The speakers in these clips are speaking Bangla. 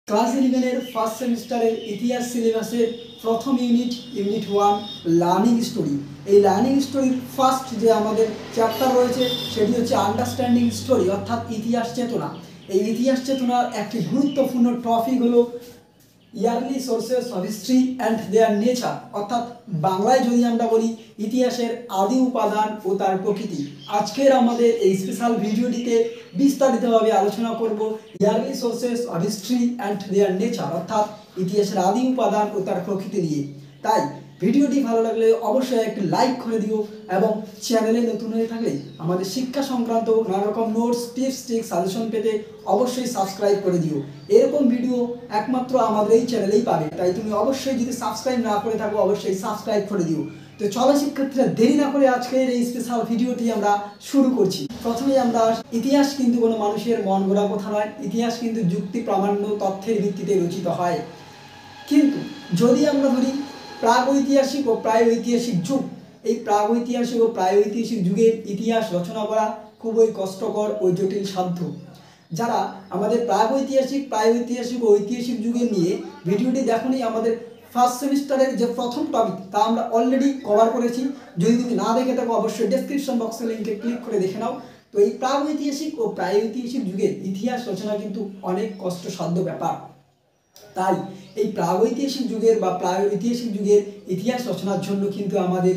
ক্লাস 11 এর ফার্স্ট সেমিস্টারের ইতিহাস সিলেবাসের প্রথম ইউনিট 1 লার্নিং স্টোরি। এই লার্নিং স্টোরির ফার্স্ট যে আমাদের চ্যাপ্টার রয়েছে সেটি হচ্ছে আন্ডারস্ট্যান্ডিং স্টোরি, অর্থাৎ ইতিহাস চেতনা। এই ইতিহাস চেতনার একটি গুরুত্বপূর্ণ টপিক হলো yearly sources of history and there nature, অর্থাৎ বাংলায় যদি আমরা বলি ইতিহাসের আদি উপাদান ও তার প্রকৃতি। আজকের আমাদের এই স্পেশাল ভিডিওটিতে বিস্তারিতভাবে আলোচনা করব yearly sources of history and there nature, অর্থাৎ ইতিহাসের আদি উপাদান ও তার প্রকৃতি নিয়ে। তাই ভিডিওটি ভালো লাগলে অবশ্যই একটি লাইক করে দিও এবং চ্যানেলে নতুন হয়ে থাকলে আমাদের শিক্ষা সংক্রান্ত নানা রকম নোটস, টিপস, ট্রিক্স, সাজেশন পেতে অবশ্যই সাবস্ক্রাইব করে দিও। এরকম ভিডিও একমাত্র আমাদের এই চ্যানেলেই পাবে, তাই তুমি অবশ্যই যদি সাবস্ক্রাইব না করে থাকো অবশ্যই সাবস্ক্রাইব করে দিও। তো চলো শিক্ষার্থীরা, দেরি না করে আজকের এই স্পেশাল ভিডিওটি আমরা শুরু করছি। প্রথমেই আমরা ইতিহাস কিন্তু কোনো মানুষের মন গড়া কথা নয়, ইতিহাস কিন্তু যুক্তি প্রামাণ্য তথ্যের ভিত্তিতে রচিত হয়। কিন্তু যদি আমরা ধরি প্রাগৈতিহাসিক ও প্রাগৈতিহাসিক যুগ, এই প্রাগৈতিহাসিক ও প্রাগৈতিহাসিক যুগের ইতিহাস রচনা করা খুবই কষ্টকর ও জটিল সাধ্য। যারা আমাদের প্রাগৈতিহাসিক ও ঐতিহাসিক যুগের নিয়ে ভিডিওটি দেখোনি, আমাদের ফার্স্ট সেমিস্টারের যে প্রথম টপিক তা আমরা অলরেডি কভার করেছি। যদি তুমি না দেখে থাকো অবশ্যই ডেসক্রিপশন বক্সের লিঙ্কে ক্লিক করে দেখে নাও। তো এই প্রাগৈতিহাসিক ও প্রাগৈতিহাসিক যুগের ইতিহাস রচনা কিন্তু অনেক কষ্টসাধ্য ব্যাপার। তাই এই প্রাগৈতিহাসিক যুগের বা প্রাগৈতিহাসিক যুগের ইতিহাস রচনার জন্য কিন্তু আমাদের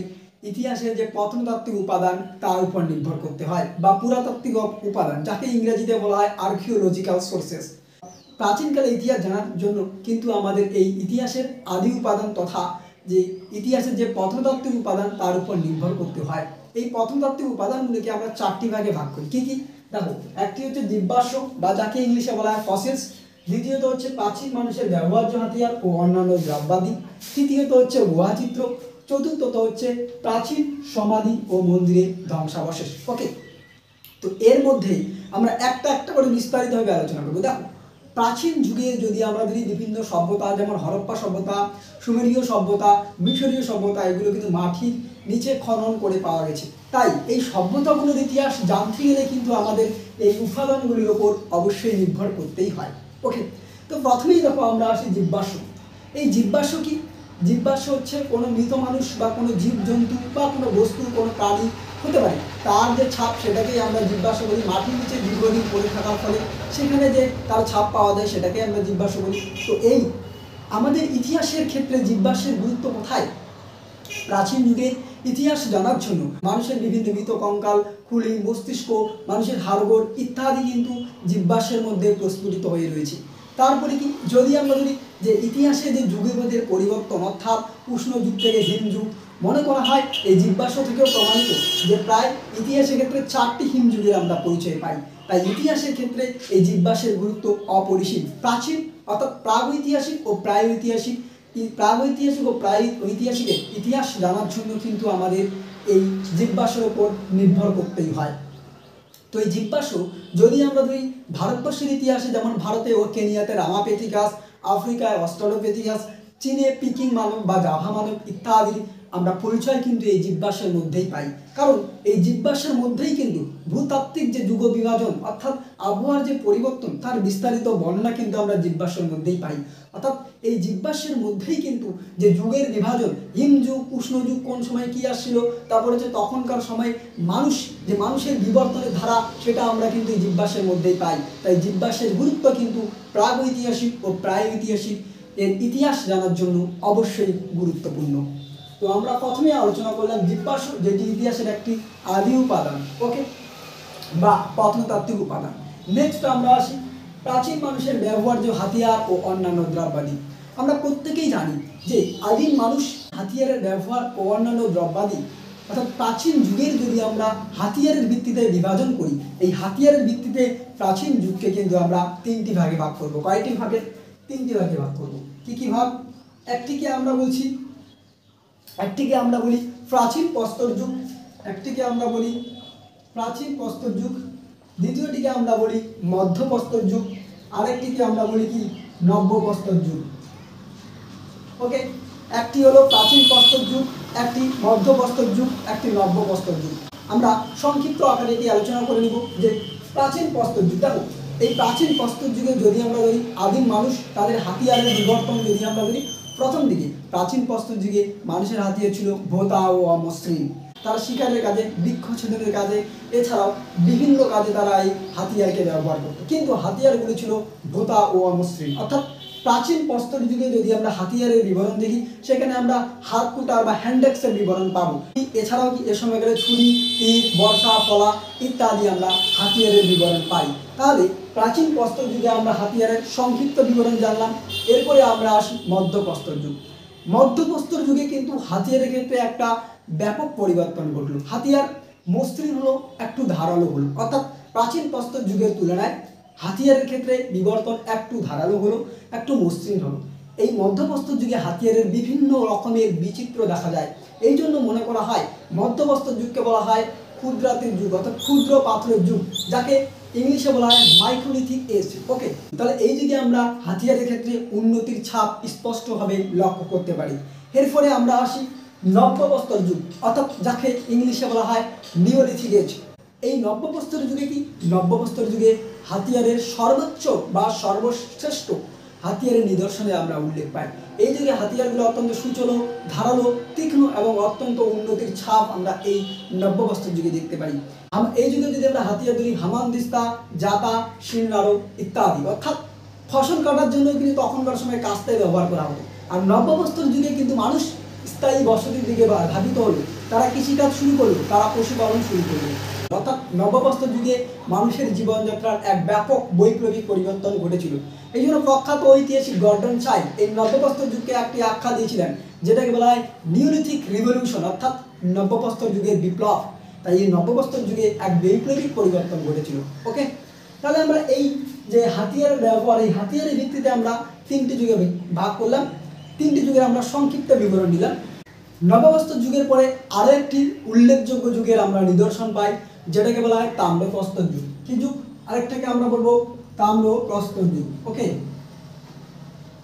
ইতিহাসের যে প্রত্নতাত্ত্বিক উপাদান তার উপর নির্ভর করতে হয়, বা পুরাতাত্ত্বিক উপাদান, যাকে ইংরেজিতে বলা হয় আর্কিওলজিক্যাল সোর্সেস। প্রাচীনকালে ইতিহাস জানার জন্য কিন্তু আমাদের এই ইতিহাসের আদি উপাদান তথা যে ইতিহাসের যে প্রত্নতাত্ত্বিক উপাদান তার উপর নির্ভর করতে হয়। এই প্রত্নতাত্ত্বিক উপাদানগুলিকে আমরা চারটি ভাগে ভাগ করি। কি কি দেখো, একটি হচ্ছে জীবাশ্ম বা যাকে ইংলিশে বলা হয় ফসিলস, দ্বিতীয়ত হচ্ছে প্রাচীন মানুষের ব্যবহার্য হাতিয়ার ও অন্যান্য দ্রব্যাদি, তৃতীয়ত হচ্ছে গুহাচিত্র, চতুর্থত হচ্ছে প্রাচীন সমাধি ও মন্দিরের ধ্বংসাবশেষ। ওকে, তো এর মধ্যে আমরা একটা একটা করে বিস্তারিতভাবে আলোচনা করবো। দেখো, প্রাচীন যুগে যদি আমরা ধরি বিভিন্ন সভ্যতা, যেমন হরপ্পা সভ্যতা, সুমেরীয় সভ্যতা, মিশরীয় সভ্যতা, এগুলো কিন্তু মাটির নিচে খনন করে পাওয়া গেছে। তাই এই সভ্যতাগুলোর ইতিহাস জানতে গেলে কিন্তু আমাদের এই উপাদানগুলির ওপর অবশ্যই নির্ভর করতেই হয়। ওকে, তো প্রথমেই দেখো আমরা আসি জীবাশ্ম। এই জীবাশ্ম কি? জীবাশ্ম হচ্ছে কোনো মৃত মানুষ বা কোনো জীবজন্তু বা কোনো বস্তু, কোনো প্রাণী হতে পারে, তার যে ছাপ সেটাকেই আমরা জীবাশ্ম বলি। মাটির নিচে দীর্ঘদিন পড়ে থাকার ফলে সেখানে যে তার ছাপ পাওয়া যায় সেটাকে আমরা জীবাশ্ম বলি। তো এই আমাদের ইতিহাসের ক্ষেত্রে জীবাশ্মের গুরুত্ব কোথায়? প্রাচীন যুগের ইতিহাস জানার জন্য মানুষের বিভিন্ন মৃত কঙ্কাল, খুলি, মস্তিষ্ক, মানুষের হাড়গোড় ইত্যাদি কিন্তু জীবাশ্মের মধ্যে প্রস্ফুটিত হয়ে রয়েছে। তারপরে কি, যদি আমরা বলি যে ইতিহাসে যে যুগের পরিবর্তন, অর্থাৎ উষ্ণ যুগ থেকে হিম যুগ, মনে করা হয় এই জীবাশ্ম থেকেও প্রমাণিত যে প্রায় ইতিহাসের ক্ষেত্রে 4টি হিম যুগের আমরা পরিচয় পাই। তাই ইতিহাসের ক্ষেত্রে এই জীবাশ্মের গুরুত্ব অপরিসীম। প্রাচীন অর্থাৎ প্রাগৈতিহাসিক ও প্রাগৈতিহাসিক ঐতিহাসিকের ইতিহাস জানার জন্য কিন্তু আমাদের এই জীবাশ্মের উপর নির্ভর করতেই হয়। তো এই জীবাশ্ম যদি আমরা ধরি ভারতবর্ষের ইতিহাসে, যেমন ভারতে ও কেনিয়াতে রামাপেথিকাস, আফ্রিকায় অস্ট্রালোপেথিকাস, চীনে পিকিং মানব বা জাভা মানব ইত্যাদি আমরা পরিচয় কিন্তু এই জীবাশ্মের মধ্যেই পাই। কারণ এই জীবাশ্মের মধ্যেই কিন্তু ভূতাত্ত্বিক যে যুগ বিভাজন, অর্থাৎ আবহাওয়ার যে পরিবর্তন, তার বিস্তারিত বর্ণনা কিন্তু আমরা জীবাশ্মের মধ্যেই পাই। অর্থাৎ এই জীবাশ্মের মধ্যেই কিন্তু যে যুগের বিভাজন, হিম যুগ, উষ্ণ যুগ, কোন সময় কী আসছিল, তারপরে হচ্ছে তখনকার সময় মানুষের বিবর্তনের ধারা, সেটা আমরা কিন্তু এই জীবাশ্মের মধ্যেই পাই। তাই জীবাশ্মের গুরুত্ব কিন্তু প্রাগৈতিহাসিক ও প্রাগৈতিহাসিক এর ইতিহাস জানার জন্য অবশ্যই গুরুত্বপূর্ণ। তো আমরা প্রথমে আলোচনা করলাম জীবাশ্ম, যেটি ইতিহাসের একটি আদি উপাদান, ওকে, বা প্রত্নতাত্ত্বিক উপাদান। নেক্সট আমরা আসি প্রাচীন মানুষের ব্যবহার্য হাতিয়ার ও অন্যান্য দ্রব্যাদি। আমরা প্রত্যেকেই জানি যে আদিম মানুষ হাতিয়ারের ব্যবহার ও অন্যান্য দ্রব্যাদি, অর্থাৎ প্রাচীন যুগের যদি আমরা হাতিয়ারের ভিত্তিতে বিভাজন করি, এই হাতিয়ারের ভিত্তিতে প্রাচীন যুগকে কিন্তু আমরা 3টি ভাগে ভাগ করব। কয়টি ভাগে? 3টি ভাগে ভাগ করব। কি কি ভাগ? একটিকে আমরা বলি প্রাচীন প্রস্তর যুগ, দ্বিতীয়টিকে আমরা বলি মধ্য প্রস্তর যুগ, আরেকটিকে আমরা বলি কি নব্য প্রস্তর যুগ। ওকে, একটি হলো প্রাচীন প্রস্তর যুগ, একটি মধ্য প্রস্তর যুগ, একটি নব্য প্রস্তর যুগ। আমরা সংক্ষিপ্ত আকারে এটি আলোচনা করে নিব যে প্রাচীন প্রস্তর যুগ। দেখো, এই প্রাচীন প্রস্তর যুগে যদি আমরা ধরি আদিম মানুষ তাদের হাতিয়ারের বিবর্তন যদি আমরা ধরি, প্রথম দিকে প্রাচীন প্রস্তর যুগে মানুষের হাতিয়ার ছিল ভোঁতা ও অমসৃণ। তারা শিকারের কাজে, বৃক্ষ ছেদনের কাজে, এছাড়াও বিভিন্ন কাজে তারা এই হাতিয়ারকে ব্যবহার করত। কিন্তু হাতিয়ারগুলি ছিল ভোঁতা ও অমসৃণ। অর্থাৎ প্রাচীন প্রস্তর যুগে যদি আমরা হাতিয়ারের বিবরণ দেখি, সেখানে আমরা হাত কুটার বা হ্যান্ডেক্সের বিবরণ পাবো। এছাড়াও কি এ সময়কালে ছুরি, তীর, বর্ষা, ফলা ইত্যাদি আমরা হাতিয়ারের বিবরণ পাই। তাহলে প্রাচীন প্রস্তর যুগে আমরা হাতিয়ারের সংক্ষিপ্ত বিবরণ জানলাম। এরপরে আমরা আসি মধ্যপ্রস্তর যুগ। মধ্যপ্রস্তর যুগে কিন্তু হাতিয়ারের ক্ষেত্রে একটা ব্যাপক পরিবর্তন ঘটল। হাতিয়ার মসৃণ হলো, একটু ধারালো হলো। অর্থাৎ প্রাচীন প্রস্তর যুগের তুলনায় হাতিয়ারের ক্ষেত্রে বিবর্তন একটু ধারালো হলো, একটু মসৃণ হলো। এই মধ্যপ্রস্তর যুগে হাতিয়ারের বিভিন্ন রকমের বিচিত্র দেখা যায়। এই জন্য মনে করা হয় মধ্যপ্রস্তর যুগকে বলা হয় ক্ষুদ্রাতির যুগ, অর্থাৎ ক্ষুদ্র পাথরের যুগ, যাকে ইংলিশে বলা হয় মাইক্রোলিথিক এজ। ওকে, তাহলে এই যুগে আমরা হাতিয়ারের ক্ষেত্রে উন্নতির ছাপ স্পষ্টভাবে লক্ষ্য করতে পারি। এর ফলে আমরা আসি নব্যপ্রস্তর যুগ, অর্থাৎ যাকে ইংলিশে বলা হয় নিওলিথিক এজ। এই নব্যপ্রস্তর যুগে কি, নব্যপ্রস্তর যুগে হাতিয়ারের সর্বোচ্চ বা সর্বশ্রেষ্ঠ হাতিয়ারের নিদর্শনে আমরা উল্লেখ পাই। এই যুগে হাতিয়ারগুলো অত্যন্ত সূচলো, ধারালো, তীক্ষ্ণ এবং অত্যন্ত উন্নতির ছাপ আমরা এই নব্যপ্রস্তর যুগে দেখতে পাই। এই যুগে যদি আমরা হাতিয়ার ধরি, হামানদিস্তা, জাতা, শিলনাড়ু ইত্যাদি, অর্থাৎ ফসল কাটার জন্য কিন্তু তখনকার সময় কাস্তে ব্যবহার করা হতো। আর নব্যপ্রস্তর যুগে কিন্তু মানুষ স্থায়ী বসতির দিকে ধাবিত হলো, তারা কৃষিকাজ শুরু করলো, তারা পশুপালন শুরু করলো। অর্থাৎ নব্যপ্রস্তর যুগে মানুষের জীবনযাত্রার এক ব্যাপক বৈপ্লবিক পরিবর্তন ঘটেছিল। এই জন্য প্রখ্যাত ঐতিহাসিক গর্ডন চাইল্ড এই নব্যপ্রস্তর যুগকে একটি আখ্যা দিয়েছিলেন, যেটাকে বলা হয় নিওলিথিক রিভলিউশন, অর্থাৎ নব্যপ্রস্তর যুগের বিপ্লব। তাই এই নব্যপ্রস্তর যুগে এক বৈপ্লবিক পরিবর্তন ঘটেছিল। ওকে, তাহলে আমরা এই যে হাতিয়ারের ব্যবহার, এই হাতিয়ারের ভিত্তিতে আমরা তিনটি যুগে ভাগ করলাম। তিনটি যুগের আমরা সংক্ষিপ্ত বিবরণ দিলাম। নবপ্রস্তর যুগের পরে আরও একটি উল্লেখযোগ্য যুগের আমরা নিদর্শন পাই, যেটাকে বলা হয় তাম্রপ্রস্তর যুগ। কি যুগ? আরেকটাকে আমরা বলবো তাম্রপ্রস্তর যুগ। ওকে,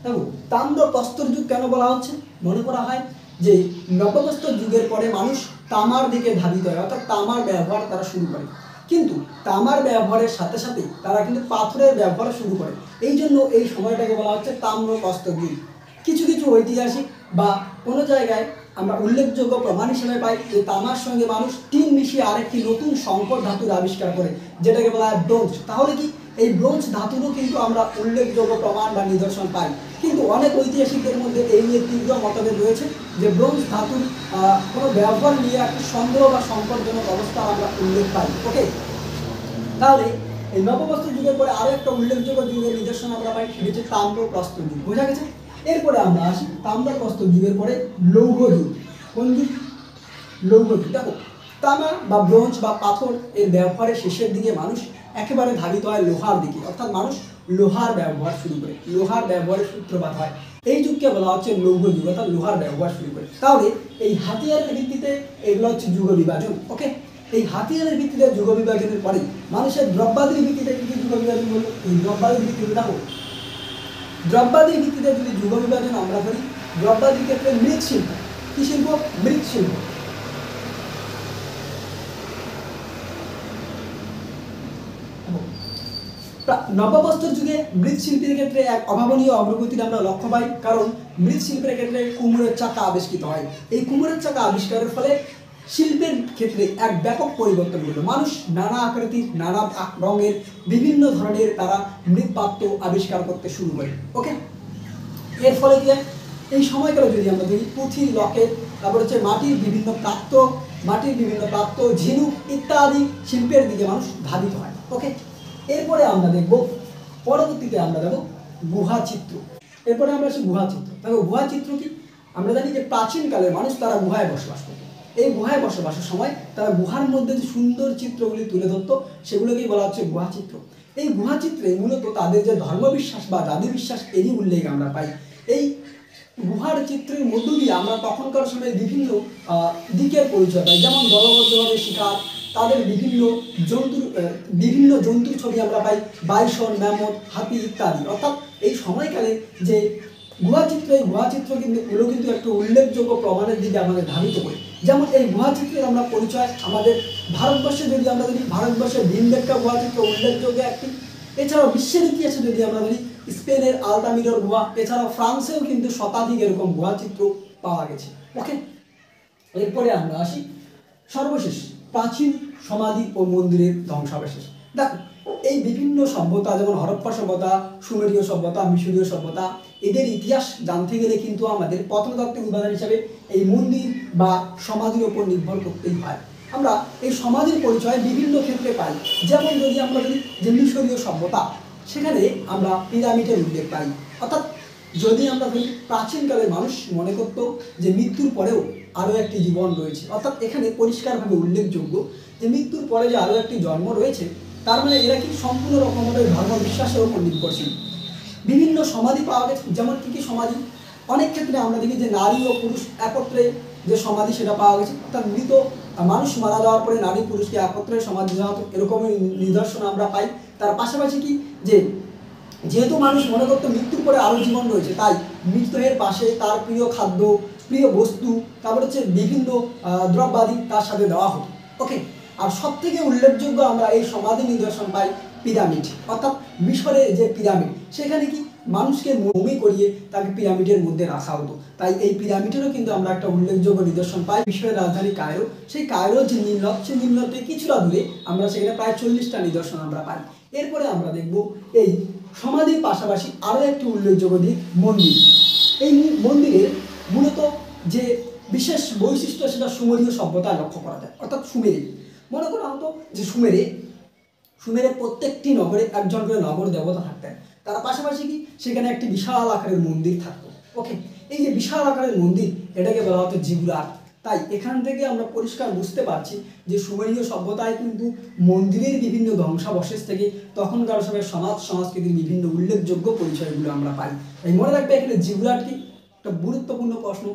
দেখো তাম্রপ্রস্তর যুগ কেন বলা হচ্ছে? মনে করা হয় যে নবপ্রস্তর যুগের পরে মানুষ তামার দিকে ধাবিত হয়, অর্থাৎ তামার ব্যবহার তারা শুরু করে। কিন্তু তামার ব্যবহারের সাথে সাথে তারা কিন্তু পাথরের ব্যবহার শুরু করে। এই জন্য এই সময়টাকে বলা হচ্ছে তাম্রপ্রস্তর যুগ। কিছু কিছু ঐতিহাসিক বা কোনো জায়গায় আমরা উল্লেখযোগ্য প্রমাণ হিসেবে পাই যে তামার সঙ্গে মানুষ টিন মিশিয়ে আরেকটি নতুন সংকর ধাতুর আবিষ্কার করে, যেটাকে বলা হয় ব্রোঞ্জ। তাহলে কি এই ব্রোঞ্জ ধাতুরও কিন্তু আমরা উল্লেখযোগ্য প্রমাণ বা নিদর্শন পাই। কিন্তু অনেক ঐতিহাসিকদের মধ্যে এই নিয়ে তীব্র মতভেদ রয়েছে যে ব্রোঞ্জ ধাতুর কোনো ব্যবহার নিয়ে একটি সন্দেহ বা সংকটজনক অবস্থা আমরা উল্লেখ পাই। ওকে, তাহলে এই নবপ্রস্তর যুগের পরে আরও একটা উল্লেখযোগ্য যুগের নিদর্শন আমরা পাই, সেটি হচ্ছে তাম্রপ্রস্তর যুগ। বোঝা গেছে? এরপরে আমরা আসি তাম্রপ্রস্তর যুগের পরে লৌহ যুগ। কোন যুগ? লৌহ যুগ। দেখো, তামা বা ব্রোঞ্জ বা পাথর এর ব্যবহারের শেষের দিকে মানুষ একেবারে ধাবিত হয় লোহার দিকে, অর্থাৎ মানুষ লোহার ব্যবহার শুরু করে, লোহার ব্যবহারের সূত্রপাত হয়। এই যুগকে বলা হচ্ছে লৌহ যুগ, অর্থাৎ লোহার ব্যবহার শুরু করে। তাহলে এই হাতিয়ারের ভিত্তিতে এগুলো হচ্ছে যুগ বিভাজন। ওকে, এই হাতিয়ারের ভিত্তিতে যুগ বিভাজনের পরে মানুষের দ্রব্যাদির ভিত্তিতে কি যুগ বিভাজন বললো? এই দ্রব্যাদির ভিত্তিতে দেখো, দ্রব্যাদির ভিত্তিতে যদি যুগ বিভাজন আমরা করি, দ্রব্যাদির ক্ষেত্রে মৃৎশিল্প। কি শিল্প? মৃৎশিল্প। নবপ্রস্তর যুগে মৃৎশিল্পের ক্ষেত্রে এক অভাবনীয় অগ্রগতির আমরা লক্ষ্য পাই, কারণ মৃৎশিল্পের ক্ষেত্রে কুমোরের চাকা আবিষ্কৃত হয়। এই কুমোরের চাকা আবিষ্কারের ফলে শিল্পের ক্ষেত্রে এক ব্যাপক পরিবর্তন হলো। মানুষ নানা আকৃতির, নানা রঙের, বিভিন্ন ধরনের তারা মৃৎপাত্র আবিষ্কার করতে শুরু করে। ওকে, এর ফলে কি এই সময়কালে যদি আমরা দেখি পুঁথি, লকেট, তারপর হচ্ছে মাটির বিভিন্ন পাত্র, ঝিনুক ইত্যাদি শিল্পের দিকে মানুষ ধাবিত হয়। ওকে, এরপরে আমরা দেখব, পরবর্তীতে আমরা দেখব গুহাচিত্র। এরপরে আমরা আসি গুহাচিত্র। দেখো, গুহাচিত্র কি? আমরা জানি যে প্রাচীনকালে মানুষ তারা গুহায় বসবাস করত। এই গুহায় বসবাসের সময় তারা গুহার মধ্যে যে সুন্দর চিত্রগুলি তুলে ধরতো, সেগুলোকেই বলা হচ্ছে গুহাচিত্র। এই গুহাচিত্রে মূলত তাদের যে ধর্মবিশ্বাস বা জাতি বিশ্বাস এরই উল্লেখ আমরা পাই। এই গুহার চিত্রের মধ্য দিয়ে আমরা তখনকার সময়ে বিভিন্ন দিকের পরিচয় পাই, যেমন দলবদ্ধভাবে শিকার, তাদের বিভিন্ন জন্তুর ছবি আমরা পাই, বাইসন, ম্যামথ, হাতি ইত্যাদি। অর্থাৎ এই সময়কালে যে গুহাচিত্র, এই গুহাচিত্র কিন্তু এগুলো কিন্তু একটা উল্লেখযোগ্য প্রমাণের দিকে আমাদের ধাবিত করে। যেমন এই গুহাচিত্রের আমরা পরিচয় আমাদের ভারতবর্ষে যদি আমরা দেখি, ভারতবর্ষের ভীমবেটকা গুহাচিত্র উল্লেখযোগ্য একটি। এছাড়াও বিশ্বের ইতিহাসে যদি আমরা ধরি স্পেনের আলতামিরার গুহা, এছাড়াও ফ্রান্সেও কিন্তু শতাধিক এরকম গুহা চিত্র পাওয়া গেছে। ওকে, এরপরে আমরা আসি সর্বশেষ প্রাচীন সমাধি ও মন্দিরের ধ্বংসাবশেষ। দেখো, এই বিভিন্ন সভ্যতা যেমন হরপ্পা সভ্যতা, সুমেরীয় সভ্যতা, মিশরীয় সভ্যতা, এদের ইতিহাস জানতে গেলে কিন্তু আমাদের প্রত্নতাত্ত্বিক উপাদান হিসাবে এই মন্দির বা সমাধির উপর নির্ভর করতেই হয়। আমরা এই সমাধির পরিচয় বিভিন্ন ক্ষেত্রে পাই। যেমন যদি আমরা ধরি যে মিশরীয় সভ্যতা, সেখানে আমরা পিরামিডের উল্লেখ পাই। অর্থাৎ যদি আমরা ধরি প্রাচীনকালে মানুষ মনে করত যে মৃত্যুর পরেও আরও একটি জীবন রয়েছে, অর্থাৎ এখানে পরিষ্কারভাবে উল্লেখযোগ্য যে মৃত্যুর পরে যে আরও একটি জন্ম রয়েছে, তার মানে এরা কি সম্পূর্ণ রকমভাবে ধর্ম বিশ্বাসের উপর নির্ভরশীল। বিভিন্ন সমাধি পাওয়া গেছে, যেমন কী কী সমাধি? অনেক ক্ষেত্রে আমরা দেখি যে নারী ও পুরুষ একত্রে যে সমাধি সেটা পাওয়া গেছে, অর্থাৎ মৃত মানুষ মারা যাওয়ার পরে নারী পুরুষকে একত্রে সমাধি দেওয়া হতো, এরকমই নিদর্শন আমরা পাই। তার পাশাপাশি কি যে যেহেতু মানুষ মনে করতো মৃত্যুর পরে আরও জীবন রয়েছে, তাই মৃতদেহের পাশে তার প্রিয় খাদ্য, প্রিয় বস্তু, তারপর হচ্ছে বিভিন্ন দ্রব্যাদি তার সাথে দেওয়া হতো। ওকে, আর সব থেকে উল্লেখযোগ্য আমরা এই সমাধি নিদর্শন পাই পিরামিড, অর্থাৎ মিশরের যে পিরামিড, সেখানে কি মানুষকে মমি করিয়ে তাকে পিরামিডের মধ্যে রাখা হতো। তাই এই পিরামিডেরও কিন্তু আমরা একটা উল্লেখযোগ্য নিদর্শন পাই মিশরের রাজধানী কায়রো। সেই কায়রোর যে নীলনদ, সেই নীলনদ থেকে কিছুটা দূরে আমরা সেখানে প্রায় 40টা নিদর্শন আমরা পাই। এরপরে আমরা দেখব এই সমাধির পাশাপাশি আরও একটি উল্লেখযোগ্য দিক মন্দির। এই মন্দিরের মূলত যে বিশেষ বৈশিষ্ট্য সেটা সুমেরীয় সভ্যতা লক্ষ্য করা যায়। অর্থাৎ সুমেরে মনে করা হতো যে সুমেরে প্রত্যেকটি নগরে একজন করে নগর দেবতা থাকতেন। তার পাশাপাশি কি সেখানে একটি বিশাল আকারের মন্দির থাকতো। ওকে, এই যে বিশাল আকারের মন্দির, এটাকে বলা হতো জিগুরাট। তাই এখান থেকে আমরা পরিষ্কার বুঝতে পারছি যে সুমেরীয় সভ্যতায় কিন্তু মন্দিরের বিভিন্ন ধ্বংসাবশেষ থেকে তখনকার সময় সমাজ সংস্কৃতির বিভিন্ন উল্লেখযোগ্য পরিচয়গুলো আমরা পাই। তাই মনে রাখবে এখানে জিগুরাট কি একটা গুরুত্বপূর্ণ প্রশ্ন।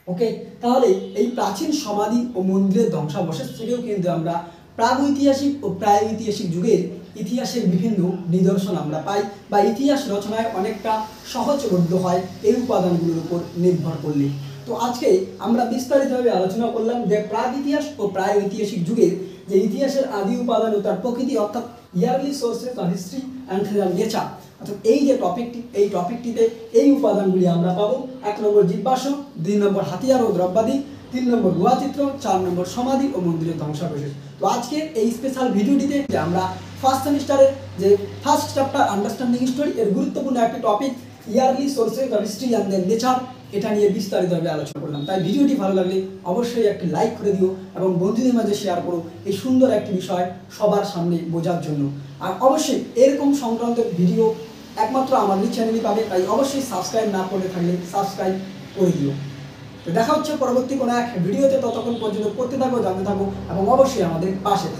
ওকে, তাহলে এই প্রাচীন সমাধি ও মন্দিরের ধ্বংসাবশেষ থেকেও কিন্তু আমরা প্রাগৈতিহাসিক ও প্রাগৈতিহাসিক যুগের ইতিহাসের বিভিন্ন নিদর্শন আমরা পাই, বা ইতিহাস রচনায় অনেকটা সহজবোধ্য হয় এই উপাদানগুলোর উপর নির্ভর করলে। তো আজকে আমরা বিস্তারিতভাবে আলোচনা করলাম যে প্রাগ ইতিহাস ও প্রাগৈতিহাসিক যুগের যে ইতিহাসের আদি উপাদান ও তার প্রকৃতি, অর্থাৎ yearly sources of history and there nature. অর্থাৎ এই যে এই টপিকটিতে এই উপাদানগুলি আমরা পাবো। 1 নম্বর জীবাশ্ম, 2 নম্বর হাতিয়ার ও দ্রব্যাদি, 3 নম্বর গুহাচিত্র, 4 নম্বর সমাধি ও মন্দিরের ধ্বংসাবশেষ। তো আজকের এই স্পেশাল ভিডিওটিতে আমরা ফার্স্ট সেমিস্টারের যে ফার্স্ট চ্যাপ্টার আন্ডারস্ট্যান্ডিং হিস্টোরি এর গুরুত্বপূর্ণ একটি topic yearly sources of history and there nature, এটা নিয়ে বিস্তারিতভাবে আলোচনা করলাম। তাই ভিডিওটি ভালো লাগলে অবশ্যই একটি লাইক করে দিও এবং বন্ধুদের মাঝে শেয়ার করো এই সুন্দর একটি বিষয় সবার সামনে বোঝার জন্য। আর অবশ্যই এরকম সংক্রান্ত ভিডিও একমাত্র আমাদের চ্যানেলই পাবে, তাই অবশ্যই সাবস্ক্রাইব না করে থাকলে সাবস্ক্রাইব করে দিও। তো দেখা হচ্ছে পরবর্তী কোনো এক ভিডিওতে, ততক্ষণ পর্যন্ত পড়তে থাকো, জানতে থাকো এবং অবশ্যই আমাদের পাশে থাকো।